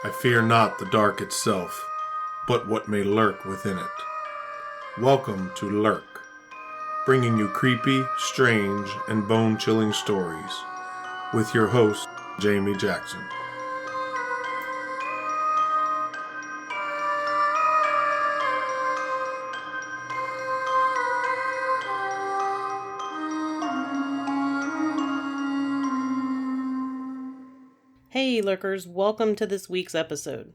I fear not the dark itself, but what may lurk within it. Welcome to Lurk, bringing you creepy, strange, and bone-chilling stories, with your host, Jamie Jackson. Hey lurkers, welcome to this week's episode.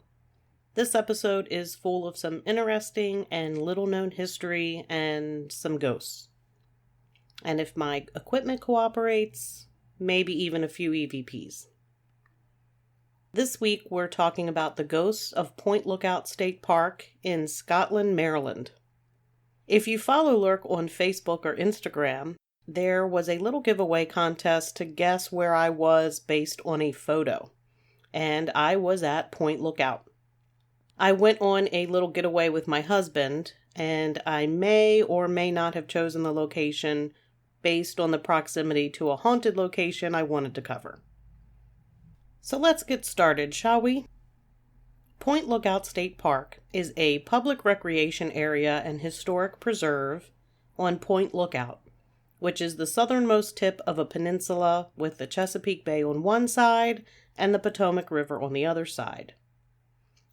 This episode is full of some interesting and little-known history and some ghosts. And if my equipment cooperates, maybe even a few EVPs. This week we're talking about the ghosts of Point Lookout State Park in Scotland, Maryland. If you follow Lurk on Facebook or Instagram, there was a little giveaway contest to guess where I was based on a photo. And I was at Point Lookout. I went on a little getaway with my husband, and I may or may not have chosen the location based on the proximity to a haunted location I wanted to cover. So let's get started, shall we? Point Lookout State Park is a public recreation area and historic preserve on Point Lookout, which is the southernmost tip of a peninsula with the Chesapeake Bay on one side and the Potomac River on the other side.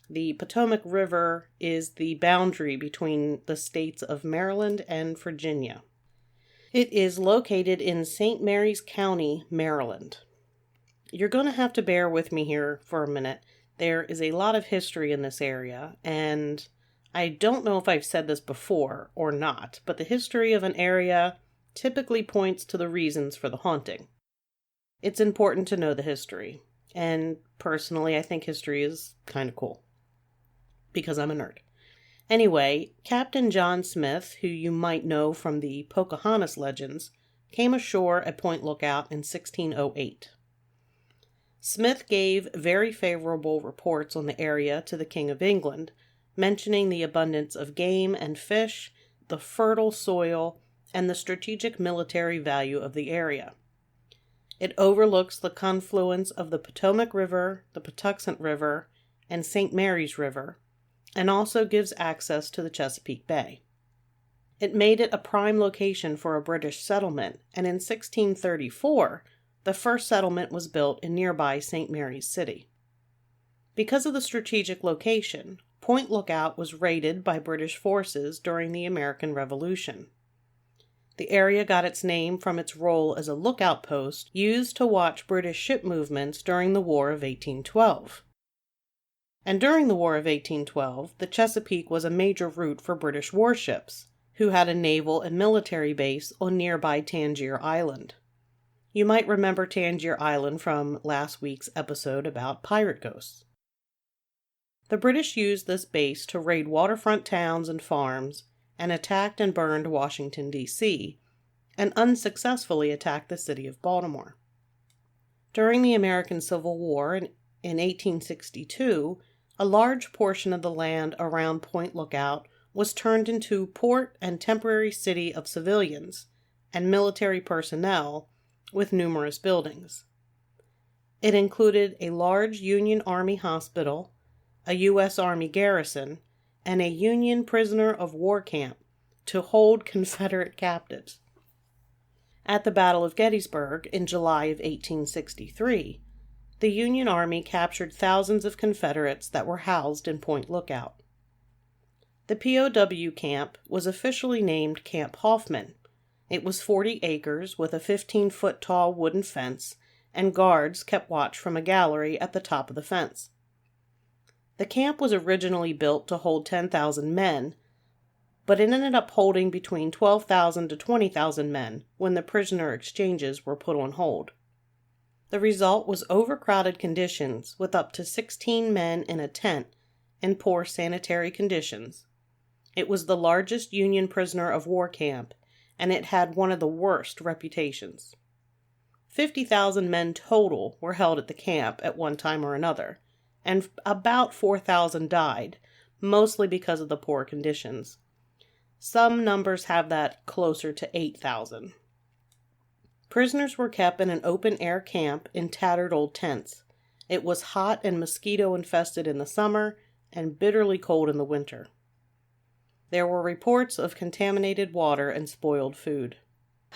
The Potomac River is the boundary between the states of Maryland and Virginia. It is located in St. Mary's County, Maryland. You're going to have to bear with me here for a minute. There is a lot of history in this area, and I don't know if I've said this before or not, but the history of an area typically points to the reasons for the haunting. It's important to know the history, and personally I think history is kind of cool, because I'm a nerd. Anyway, Captain John Smith, who you might know from the Pocahontas legends, came ashore at Point Lookout in 1608. Smith gave very favorable reports on the area to the King of England, mentioning the abundance of game and fish, the fertile soil, and the strategic military value of the area. It overlooks the confluence of the Potomac River, the Patuxent River, and St. Mary's River, and also gives access to the Chesapeake Bay. It made it a prime location for a British settlement, and in 1634, the first settlement was built in nearby St. Mary's City. Because of the strategic location, Point Lookout was raided by British forces during the American Revolution. The area got its name from its role as a lookout post used to watch British ship movements during the War of 1812. And during the War of 1812, the Chesapeake was a major route for British warships, who had a naval and military base on nearby Tangier Island. You might remember Tangier Island from last week's episode about pirate ghosts. The British used this base to raid waterfront towns and farms, and attacked and burned Washington, D.C., and unsuccessfully attacked the city of Baltimore. During the American Civil War in 1862, a large portion of the land around Point Lookout was turned into port and temporary city of civilians and military personnel with numerous buildings. It included a large Union Army hospital, a U.S. Army garrison, and a Union prisoner of war camp to hold Confederate captives. At the Battle of Gettysburg in July of 1863, the Union Army captured thousands of Confederates that were housed in Point Lookout. The POW camp was officially named Camp Hoffman. It was 40 acres with a 15-foot tall wooden fence, and guards kept watch from a gallery at the top of the fence. The camp was originally built to hold 10,000 men, but it ended up holding between 12,000 to 20,000 men when the prisoner exchanges were put on hold. The result was overcrowded conditions with up to 16 men in a tent in poor sanitary conditions. It was the largest Union prisoner of war camp, and it had one of the worst reputations. 50,000 men total were held at the camp at one time or another, and about 4,000 died, mostly because of the poor conditions. Some numbers have that closer to 8,000. Prisoners were kept in an open-air camp in tattered old tents, It was hot and mosquito-infested in the summer and bitterly cold in the winter. There were reports of contaminated water and spoiled food.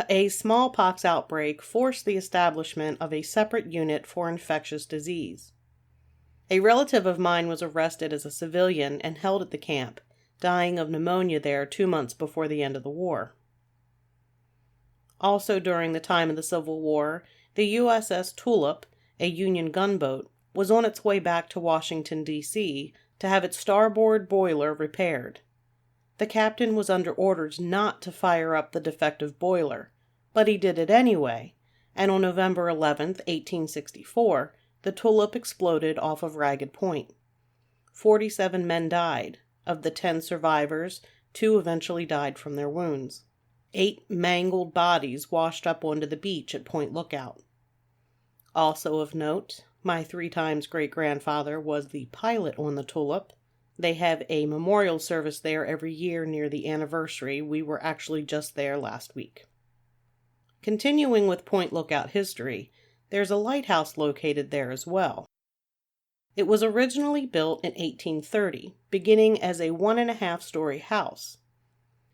A smallpox outbreak forced the establishment of a separate unit for infectious disease. A relative of mine was arrested as a civilian and held at the camp, dying of pneumonia there 2 months before the end of the war. Also during the time of the Civil War, the USS Tulip, a Union gunboat, was on its way back to Washington, D.C. to have its starboard boiler repaired. The captain was under orders not to fire up the defective boiler, but he did it anyway, and on November 11, 1864, the Tulip exploded off of Ragged Point. 47 men died. Of the 10 survivors, 2 eventually died from their wounds. 8 mangled bodies washed up onto the beach at Point Lookout. Also of note, my 3 times great-grandfather was the pilot on the Tulip. They have a memorial service there every year near the anniversary. We were actually just there last week. Continuing with Point Lookout history, there's a lighthouse located there as well. It was originally built in 1830, beginning as a 1.5-story house.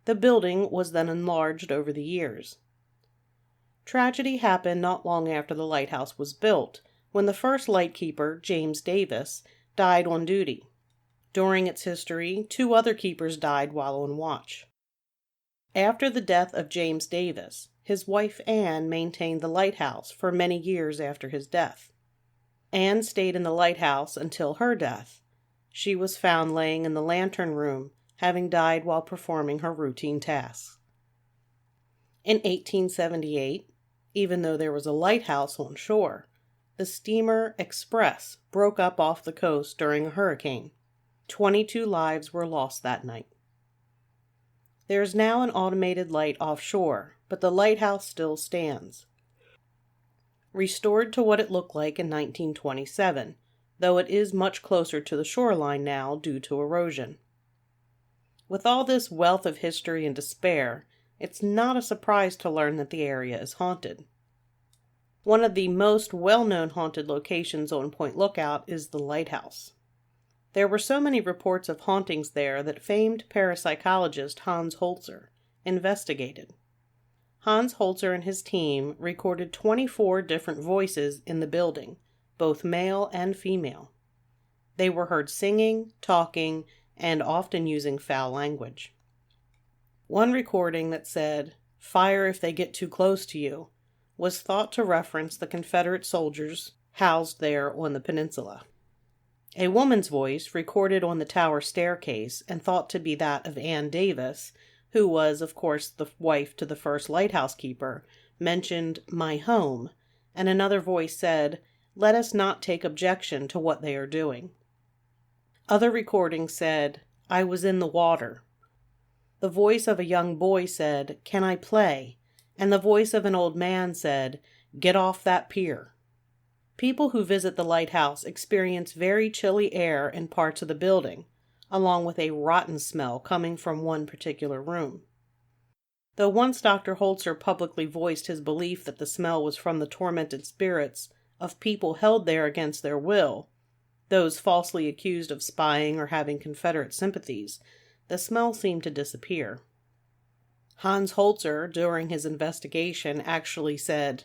The building was then enlarged over the years. Tragedy happened not long after the lighthouse was built, when the first lightkeeper, James Davis, died on duty. During its history, 2 other keepers died while on watch. After the death of James Davis, his wife Anne maintained the lighthouse for many years after his death. Anne stayed in the lighthouse until her death. She was found laying in the lantern room, having died while performing her routine tasks. In 1878, even though there was a lighthouse on shore, the steamer Express broke up off the coast during a hurricane. 22 lives were lost that night. There is now an automated light offshore, but the lighthouse still stands. Restored to what it looked like in 1927, though it is much closer to the shoreline now due to erosion. With all this wealth of history and despair, it's not a surprise to learn that the area is haunted. One of the most well-known haunted locations on Point Lookout is the lighthouse. There were so many reports of hauntings there that famed parapsychologist Hans Holzer investigated. Hans Holzer and his team recorded 24 different voices in the building, both male and female. They were heard singing, talking, and often using foul language. One recording that said, "Fire if they get too close to you," was thought to reference the Confederate soldiers housed there on the peninsula. A woman's voice, recorded on the tower staircase and thought to be that of Ann Davis, who was, of course, the wife to the first lighthouse keeper, mentioned "my home," and another voice said, "Let us not take objection to what they are doing." Other recordings said, "I was in the water." The voice of a young boy said, "Can I play?" And the voice of an old man said, "Get off that pier." People who visit the lighthouse experience very chilly air in parts of the building, along with a rotten smell coming from one particular room. Though once Dr. Holzer publicly voiced his belief that the smell was from the tormented spirits of people held there against their will, those falsely accused of spying or having Confederate sympathies, the smell seemed to disappear. Hans Holzer, during his investigation, actually said,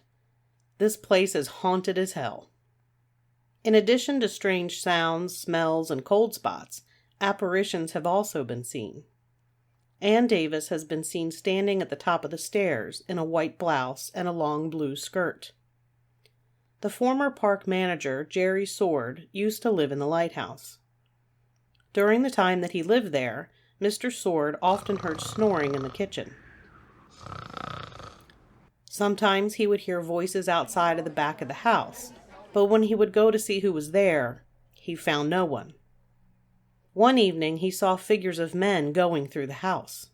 "This place is haunted as hell." In addition to strange sounds, smells, and cold spots, apparitions have also been seen. Ann Davis has been seen standing at the top of the stairs in a white blouse and a long blue skirt. The former park manager, Jerry Sword, used to live in the lighthouse. During the time that he lived there, Mr. Sword often heard snoring in the kitchen. Sometimes he would hear voices outside of the back of the house, but when he would go to see who was there, he found no one. One evening he saw figures of men going through the house.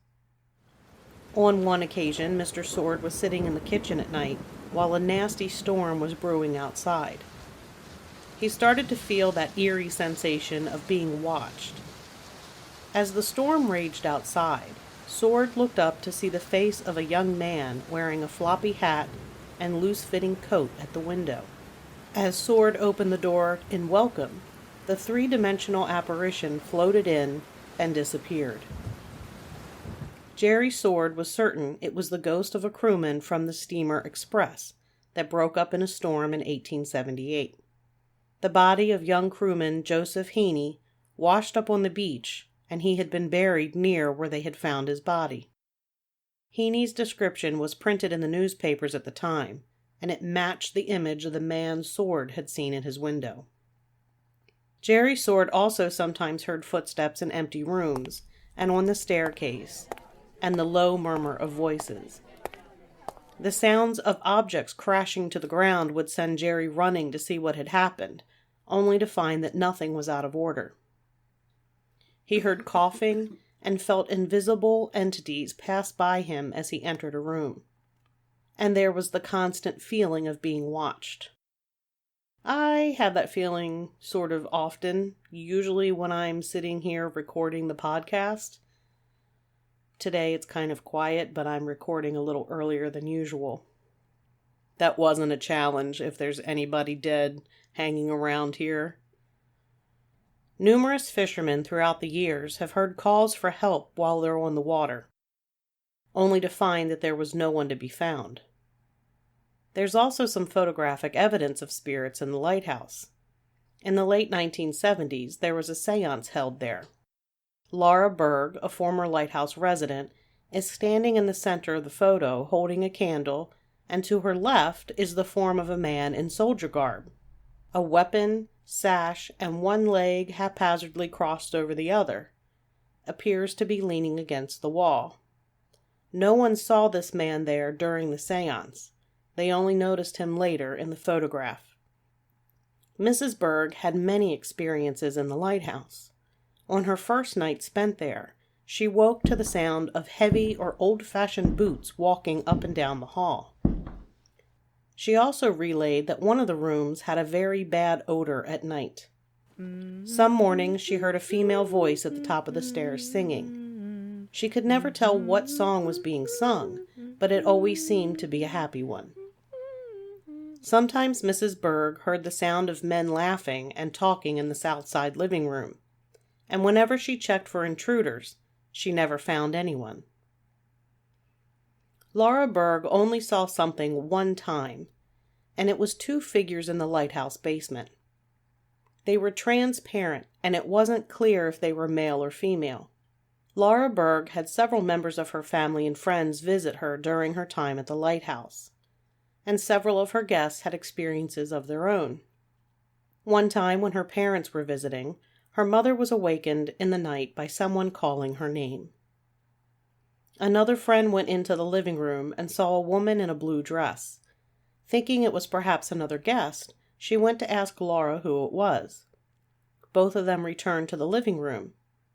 On one occasion, Mr. Sword was sitting in the kitchen at night while a nasty storm was brewing outside. He started to feel that eerie sensation of being watched. As the storm raged outside, Sword looked up to see the face of a young man wearing a floppy hat and loose-fitting coat at the window. As Sword opened the door in welcome, the three-dimensional apparition floated in and disappeared. Jerry Sword was certain it was the ghost of a crewman from the steamer Express that broke up in a storm in 1878. The body of young crewman Joseph Heaney washed up on the beach, and he had been buried near where they had found his body. Heaney's description was printed in the newspapers at the time, and it matched the image the man Sword had seen in his window. Jerry Sword also sometimes heard footsteps in empty rooms and on the staircase, and the low murmur of voices. The sounds of objects crashing to the ground would send Jerry running to see what had happened, only to find that nothing was out of order. He heard coughing and felt invisible entities pass by him as he entered a room. And there was the constant feeling of being watched. I have that feeling sort of often, usually when I'm sitting here recording the podcast. Today it's kind of quiet, but I'm recording a little earlier than usual. That wasn't a challenge if there's anybody dead hanging around here. Numerous fishermen throughout the years have heard calls for help while they're on the water, only to find that there was no one to be found. There's also some photographic evidence of spirits in the lighthouse. In the late 1970s, there was a seance held there. Laura Berg, a former lighthouse resident, is standing in the center of the photo holding a candle, and to her left is the form of a man in soldier garb. A weapon, sash, and one leg haphazardly crossed over the other, appears to be leaning against the wall. No one saw this man there during the seance. They only noticed him later in the photograph. Mrs. Berg had many experiences in the lighthouse. On her first night spent there, she woke to the sound of heavy or old-fashioned boots walking up and down the hall. She also relayed that one of the rooms had a very bad odor at night. Some mornings she heard a female voice at the top of the stairs singing. She could never tell what song was being sung, but it always seemed to be a happy one. Sometimes Mrs. Berg heard the sound of men laughing and talking in the south side living room, and whenever she checked for intruders, she never found anyone. Laura Berg only saw something one time, and it was two figures in the lighthouse basement. They were transparent, and it wasn't clear if they were male or female. Laura Berg had several members of her family and friends visit her during her time at the lighthouse, and several of her guests had experiences of their own. One time when her parents were visiting, her mother was awakened in the night by someone calling her name. Another friend went into the living room and saw a woman in a blue dress. Thinking it was perhaps another guest, she went to ask Laura who it was. Both of them returned to the living room,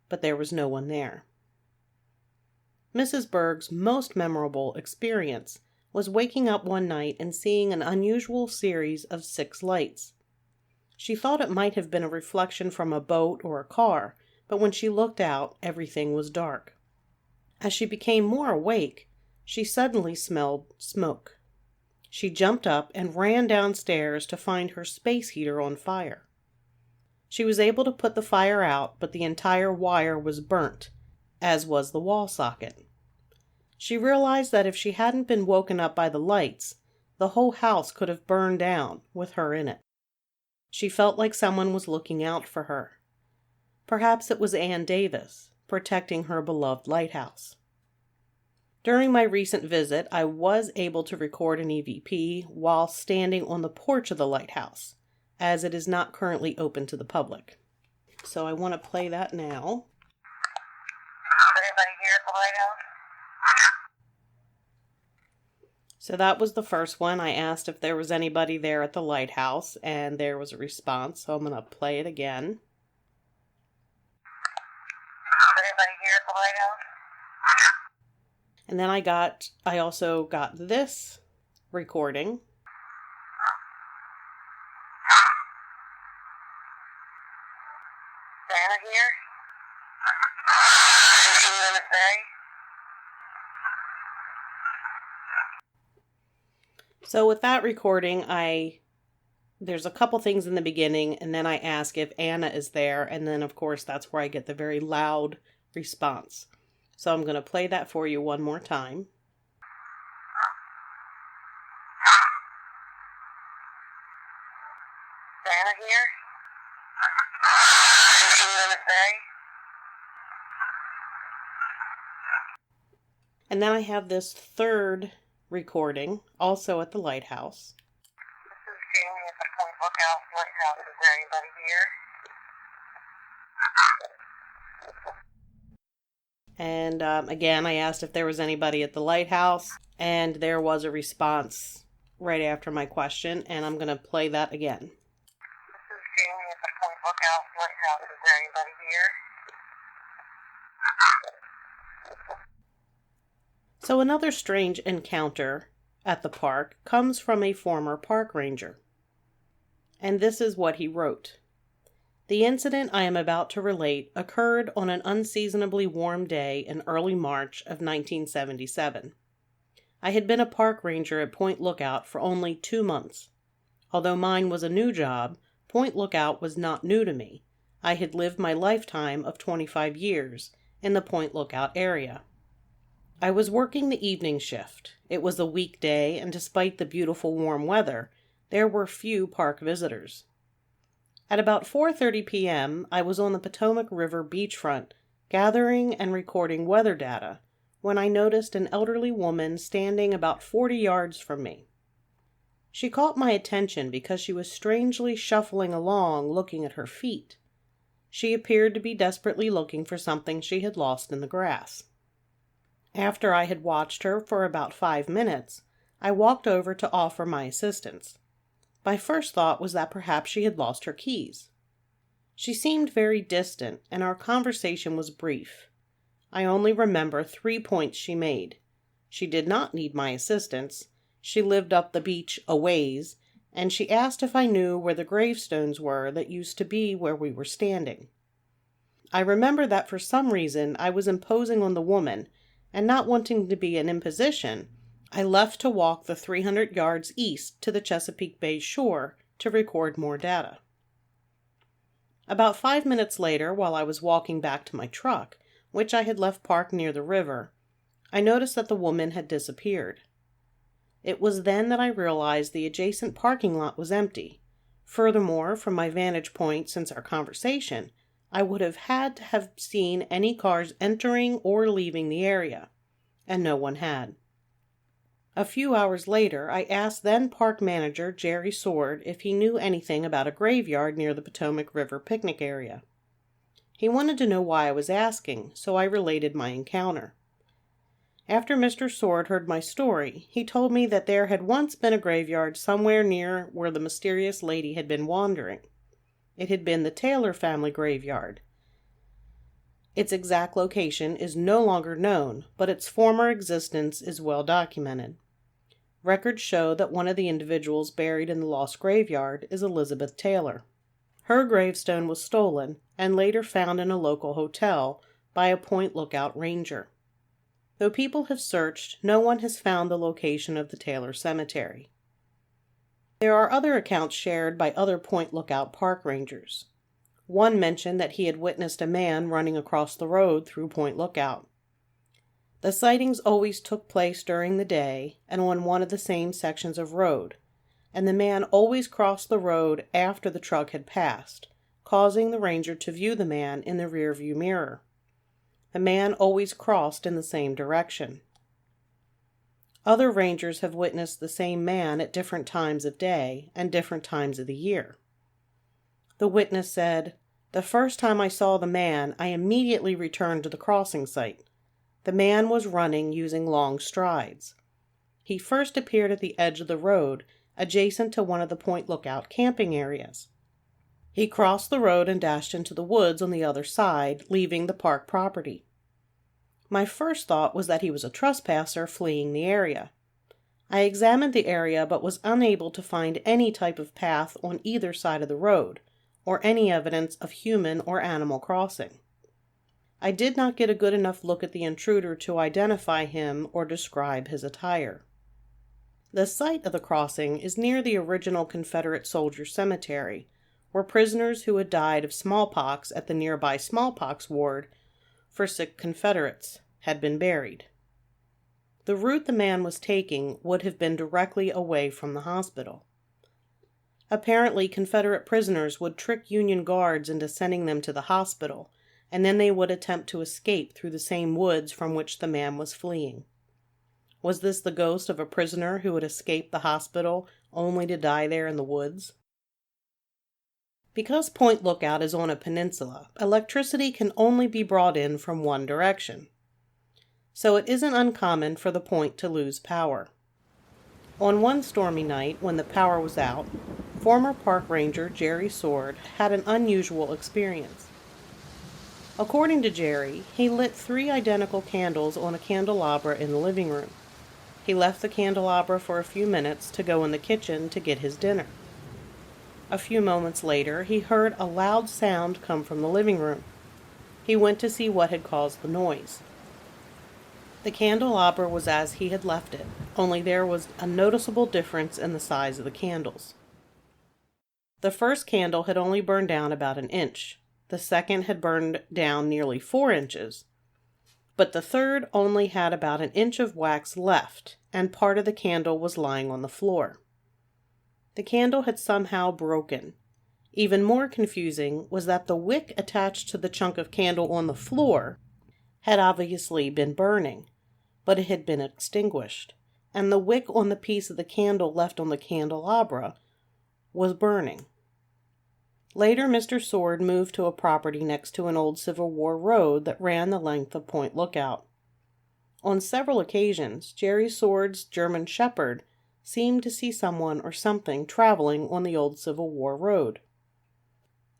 but there was no one there. Mrs. Berg's most memorable experience was waking up one night and seeing an unusual series of 6 lights. She thought it might have been a reflection from a boat or a car, but when she looked out, everything was dark. As she became more awake, she suddenly smelled smoke. She jumped up and ran downstairs to find her space heater on fire. She was able to put the fire out, but the entire wire was burnt, as was the wall socket. She realized that if she hadn't been woken up by the lights, the whole house could have burned down with her in it. She felt like someone was looking out for her. Perhaps it was Ann Davis, protecting her beloved lighthouse. During my recent visit, I was able to record an EVP while standing on the porch of the lighthouse, as it is not currently open to the public. So I want to play that now. Anybody here at the lighthouse? So that was the first one. I asked if there was anybody there at the lighthouse, and there was a response, so I'm going to play it again. Anybody here at the lighthouse? And then I also got this recording. Santa here? Did you see what it say? So with that recording, I There's a couple things in the beginning, and then I ask if Anna is there, and then, of course, that's where I get the very loud response. So I'm going to play that for you one more time. Is Anna here? Is she gonna say? And then I have this third recording, also at the lighthouse. This is Jamie at the Point Lookout Lighthouse. Is there anybody here? And again, I asked if there was anybody at the lighthouse, and there was a response right after my question, and I'm going to play that again. This is Jamie at the Point Lookout Lighthouse. Is there anybody here? So another strange encounter at the park comes from a former park ranger. And this is what he wrote. The incident I am about to relate occurred on an unseasonably warm day in early March of 1977. I had been a park ranger at Point Lookout for only 2 months. Although mine was a new job, Point Lookout was not new to me. I had lived my lifetime of 25 years in the Point Lookout area. I was working the evening shift. It was a weekday, and despite the beautiful warm weather, there were few park visitors. At about 4:30 p.m., I was on the Potomac River beachfront, gathering and recording weather data, when I noticed an elderly woman standing about 40 yards from me. She caught my attention because she was strangely shuffling along, looking at her feet. She appeared to be desperately looking for something she had lost in the grass. After I had watched her for about 5 minutes, I walked over to offer my assistance. My first thought was that perhaps she had lost her keys. She seemed very distant, and our conversation was brief. I only remember 3 points she made. She did not need my assistance. She lived up the beach a ways, and she asked if I knew where the gravestones were that used to be where we were standing. I remember that for some reason I was imposing on the woman, and not wanting to be an imposition, I left to walk the 300 yards east to the Chesapeake Bay shore to record more data. About 5 minutes later, while I was walking back to my truck, which I had left parked near the river, I noticed that the woman had disappeared. It was then that I realized the adjacent parking lot was empty. Furthermore, from my vantage point since our conversation, I would have had to have seen any cars entering or leaving the area, and no one had. A few hours later, I asked then park manager Jerry Sword if he knew anything about a graveyard near the Potomac River picnic area. He wanted to know why I was asking, so I related my encounter. After Mr. Sword heard my story, he told me that there had once been a graveyard somewhere near where the mysterious lady had been wandering. It had been the Taylor family graveyard. Its exact location is no longer known, but its former existence is well documented. Records show that one of the individuals buried in the lost graveyard is Elizabeth Taylor. Her gravestone was stolen and later found in a local hotel by a Point Lookout ranger. Though people have searched, no one has found the location of the Taylor cemetery. There are other accounts shared by other Point Lookout park rangers. One mentioned that he had witnessed a man running across the road through Point Lookout. The sightings always took place during the day and on one of the same sections of road, and the man always crossed the road after the truck had passed, causing the ranger to view the man in the rearview mirror. The man always crossed in the same direction. Other rangers have witnessed the same man at different times of day and different times of the year. The witness said, "The first time I saw the man, I immediately returned to the crossing site. The man was running using long strides. He first appeared at the edge of the road, adjacent to one of the Point Lookout camping areas. He crossed the road and dashed into the woods on the other side, leaving the park property. My first thought was that he was a trespasser fleeing the area. I examined the area but was unable to find any type of path on either side of the road, or any evidence of human or animal crossing. I did not get a good enough look at the intruder to identify him or describe his attire. The site of the crossing is near the original Confederate soldier cemetery, where prisoners who had died of smallpox at the nearby smallpox ward for sick Confederates had been buried. The route the man was taking would have been directly away from the hospital. Apparently, Confederate prisoners would trick Union guards into sending them to the hospital, and then they would attempt to escape through the same woods from which the man was fleeing. Was this the ghost of a prisoner who had escaped the hospital only to die there in the woods? Because Point Lookout is on a peninsula, electricity can only be brought in from one direction. So it isn't uncommon for the point to lose power. On one stormy night, when the power was out, former park ranger Jerry Sword had an unusual experience. According to Jerry, he lit 3 identical candles on a candelabra in the living room. He left the candelabra for a few minutes to go in the kitchen to get his dinner. A few moments later, he heard a loud sound come from the living room. He went to see what had caused the noise. The candelabra was as he had left it, only there was a noticeable difference in the size of the candles. The first candle had only burned down about an inch. The second had burned down nearly 4 inches. But the third only had about an inch of wax left, and part of the candle was lying on the floor. The candle had somehow broken. Even more confusing was that the wick attached to the chunk of candle on the floor had obviously been burning, but it had been extinguished, and the wick on the piece of the candle left on the candelabra was burning. Later, Mr. Sword moved to a property next to an old Civil War road that ran the length of Point Lookout. On several occasions, Jerry Sword's German Shepherd seemed to see someone or something traveling on the old Civil War road.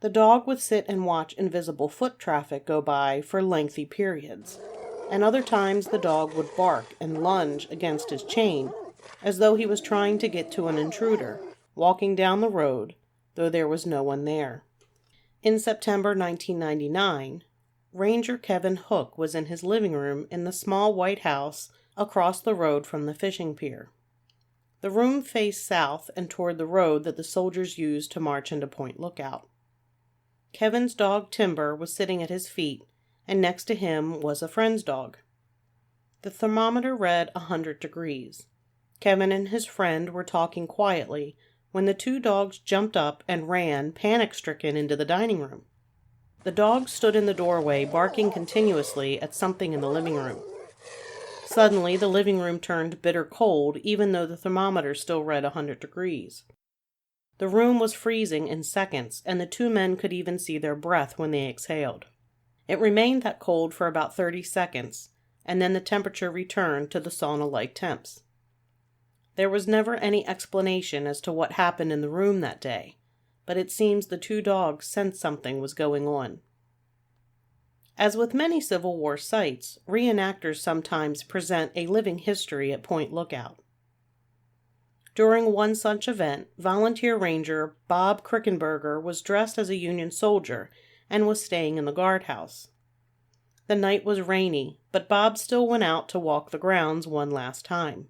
The dog would sit and watch invisible foot traffic go by for lengthy periods, and other times the dog would bark and lunge against his chain, as though he was trying to get to an intruder, walking down the road, though there was no one there. In September 1999, Ranger Kevin Hook was in his living room in the small white house across the road from the fishing pier. The room faced south and toward the road that the soldiers used to march into Point Lookout. Kevin's dog Timber was sitting at his feet, and next to him was a friend's dog. The thermometer read 100 degrees. Kevin and his friend were talking quietly when the 2 dogs jumped up and ran, panic-stricken, into the dining room. The dogs stood in the doorway, barking continuously at something in the living room. Suddenly, the living room turned bitter cold, even though the thermometer still read 100 degrees. The room was freezing in seconds, and the 2 men could even see their breath when they exhaled. It remained that cold for about 30 seconds, and then the temperature returned to the sauna-like temps. There was never any explanation as to what happened in the room that day, but it seems the 2 dogs sensed something was going on. As with many Civil War sites, reenactors sometimes present a living history at Point Lookout. During one such event, volunteer ranger Bob Krickenberger was dressed as a Union soldier and was staying in the guardhouse. The night was rainy, but Bob still went out to walk the grounds one last time.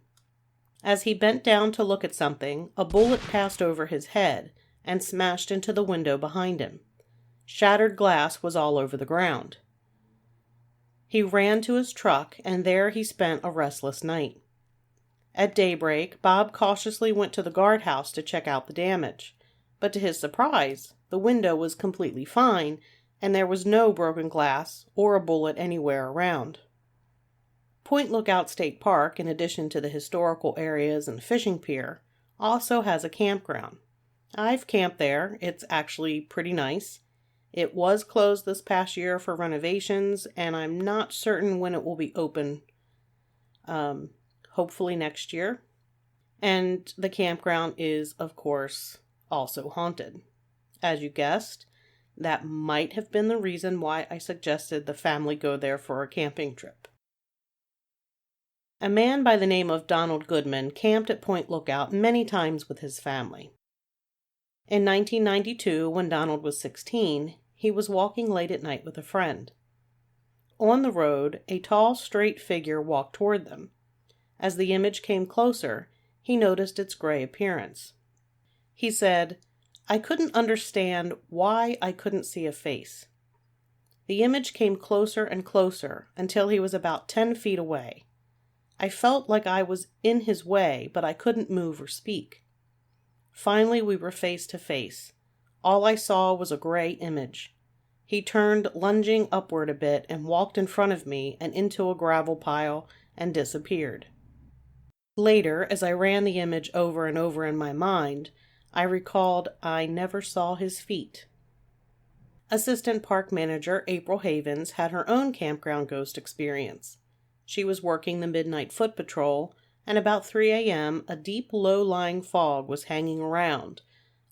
As he bent down to look at something, a bullet passed over his head and smashed into the window behind him. Shattered glass was all over the ground. He ran to his truck, and there he spent a restless night. At daybreak, Bob cautiously went to the guardhouse to check out the damage, but to his surprise, the window was completely fine, and there was no broken glass or a bullet anywhere around. Point Lookout State Park, in addition to the historical areas and fishing pier, also has a campground. I've camped there. It's actually pretty nice. It was closed this past year for renovations, and I'm not certain when it will be open. Hopefully next year. And the campground is, of course, also haunted. As you guessed, that might have been the reason why I suggested the family go there for a camping trip. A man by the name of Donald Goodman camped at Point Lookout many times with his family. In 1992, when Donald was 16, he was walking late at night with a friend. On the road, a tall, straight figure walked toward them. As the image came closer, he noticed its gray appearance. He said, "I couldn't understand why I couldn't see a face." The image came closer and closer until he was about 10 feet away. I felt like I was in his way, but I couldn't move or speak. Finally, we were face to face. All I saw was a gray image. He turned, lunging upward a bit, and walked in front of me and into a gravel pile and disappeared. Later, as I ran the image over and over in my mind, I recalled I never saw his feet. Assistant Park Manager April Havens had her own campground ghost experience. She was working the midnight foot patrol, and about 3 a.m. a deep, low-lying fog was hanging around,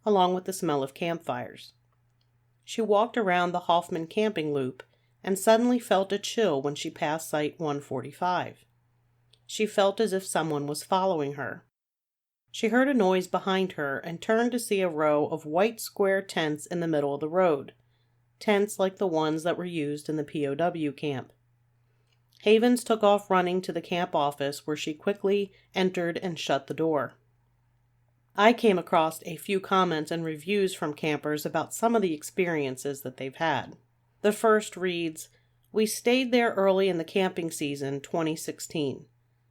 along with the smell of campfires. She walked around the Hoffman camping loop and suddenly felt a chill when she passed Site 145. She felt as if someone was following her. She heard a noise behind her and turned to see a row of white square tents in the middle of the road, tents like the ones that were used in the POW camp. Havens took off running to the camp office, where she quickly entered and shut the door. I came across a few comments and reviews from campers about some of the experiences that they've had. The first reads, "We stayed there early in the camping season 2016.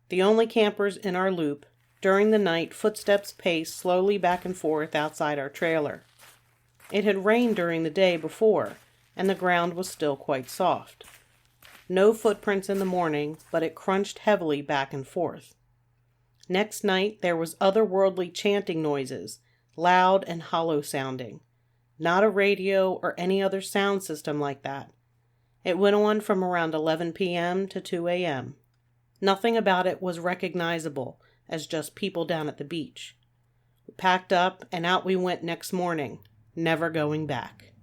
The only campers in our loop. During the night, footsteps paced slowly back and forth outside our trailer. It had rained during the day before, and the ground was still quite soft. No footprints in the morning, but it crunched heavily back and forth. Next night, there was otherworldly chanting noises, loud and hollow sounding. Not a radio or any other sound system like that. It went on from around 11 p.m. to 2 a.m. Nothing about it was recognizable as just people down at the beach. We packed up and out we went next morning, never going back."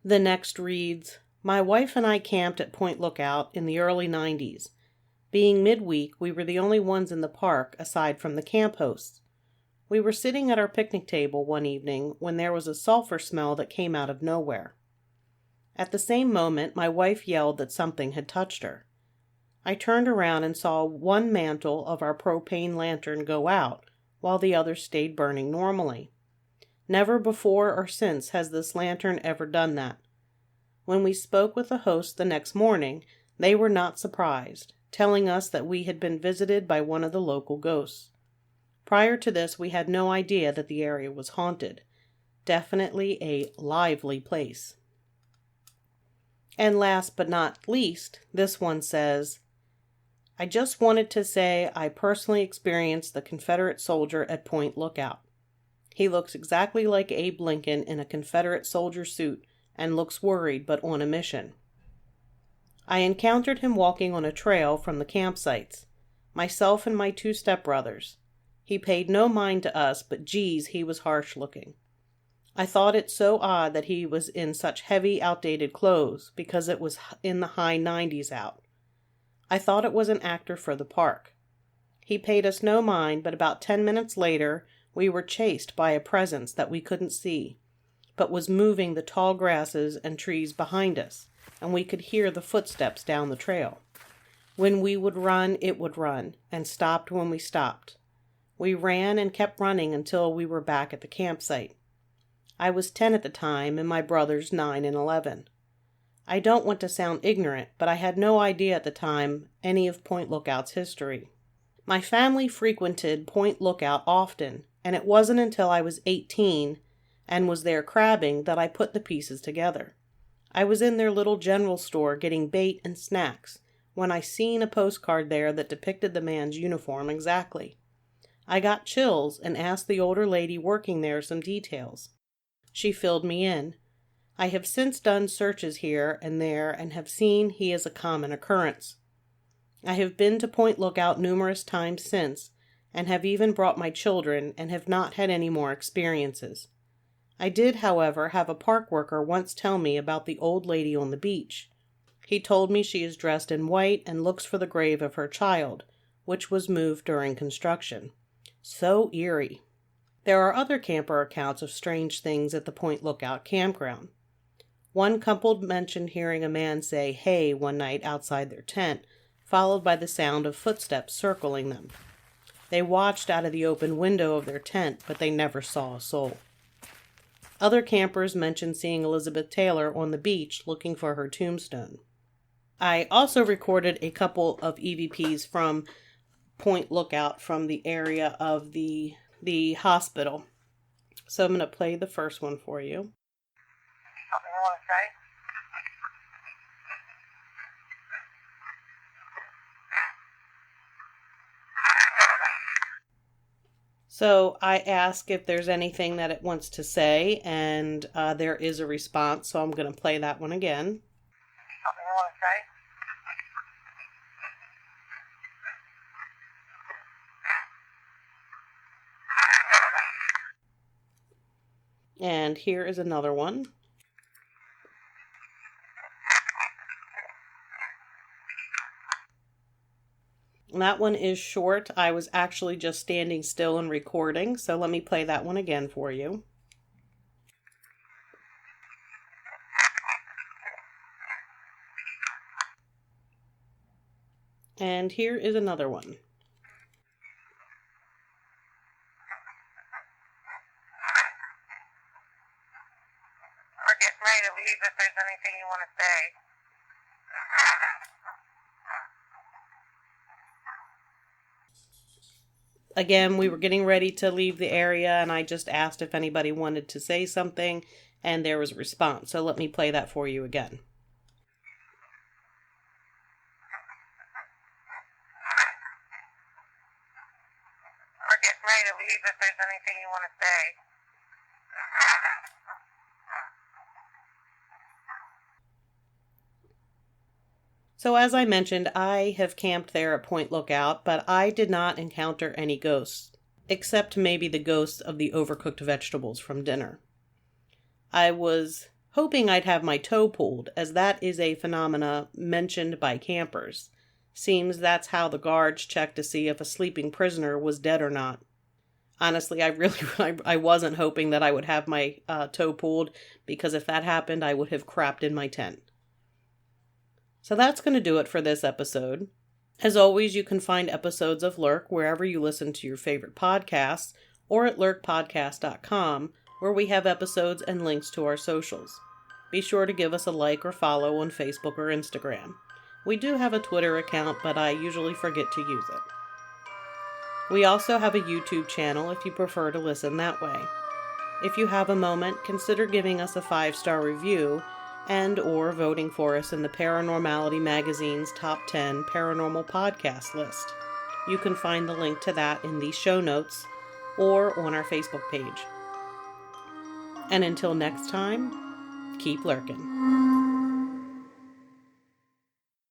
The next reads, "My wife and I camped at Point Lookout in the early 90s. Being midweek, we were the only ones in the park aside from the camp hosts. We were sitting at our picnic table one evening when there was a sulfur smell that came out of nowhere. At the same moment, my wife yelled that something had touched her. I turned around and saw one mantle of our propane lantern go out while the other stayed burning normally. Never before or since has this lantern ever done that. When we spoke with the host the next morning, they were not surprised, telling us that we had been visited by one of the local ghosts. Prior to this, we had no idea that the area was haunted. Definitely a lively place." And last but not least, this one says, "I just wanted to say I personally experienced the Confederate soldier at Point Lookout. He looks exactly like Abe Lincoln in a Confederate soldier suit and looks worried but on a mission. I encountered him walking on a trail from the campsites, myself and my 2 stepbrothers. He paid no mind to us, but geez, he was harsh looking. I thought it so odd that he was in such heavy, outdated clothes because it was in the high 90s out. I thought it was an actor for the park. He paid us no mind, but about 10 minutes later, we were chased by a presence that we couldn't see, but was moving the tall grasses and trees behind us, and we could hear the footsteps down the trail. When we would run, it would run, and stopped when we stopped. We ran and kept running until we were back at the campsite. I was 10 at the time, and my brothers 9 and 11. I don't want to sound ignorant, but I had no idea at the time any of Point Lookout's history. My family frequented Point Lookout often, and it wasn't until I was 18 and was there crabbing that I put the pieces together. I was in their little general store getting bait and snacks when I seen a postcard there that depicted the man's uniform exactly. I got chills and asked the older lady working there some details. She filled me in. I have since done searches here and there and have seen he is a common occurrence. I have been to Point Lookout numerous times since, and have even brought my children, and have not had any more experiences. I did, however, have a park worker once tell me about the old lady on the beach. He told me she is dressed in white and looks for the grave of her child, which was moved during construction. So eerie. There are other camper accounts of strange things at the Point Lookout campground. One couple mentioned hearing a man say "hey" one night outside their tent, followed by the sound of footsteps circling them. They watched out of the open window of their tent, but they never saw a soul. Other campers mentioned seeing Elizabeth Taylor on the beach looking for her tombstone. I also recorded a couple of EVPs from Point Lookout from the area of the hospital. So I'm going to play the first one for you. Something you want to say? So I ask if there's anything that it wants to say, and there is a response, so I'm going to play that one again. Something you want to say? And here is another one. And that one is short. I was actually just standing still and recording, so let me play that one again for you. And here is another one. We're getting ready to leave if there's anything you want to say. Again, we were getting ready to leave the area, and I just asked if anybody wanted to say something, and there was a response. So let me play that for you again. We're getting ready to leave if there's anything you want to say. So as I mentioned, I have camped there at Point Lookout, but I did not encounter any ghosts, except maybe the ghosts of the overcooked vegetables from dinner. I was hoping I'd have my toe pulled, as that is a phenomena mentioned by campers. Seems that's how the guards check to see if a sleeping prisoner was dead or not. Honestly, I wasn't hoping that I would have my toe pulled, because if that happened, I would have crapped in my tent. So that's going to do it for this episode. As always, you can find episodes of Lurk wherever you listen to your favorite podcasts, or at lurkpodcast.com, where we have episodes and links to our socials. Be sure to give us a like or follow on Facebook or Instagram. We do have a Twitter account, but I usually forget to use it. We also have a YouTube channel if you prefer to listen that way. If you have a moment, consider giving us a 5-star review and or voting for us in the Paranormality Magazine's Top 10 Paranormal Podcast list. You can find the link to that in the show notes or on our Facebook page. And until next time, keep lurking.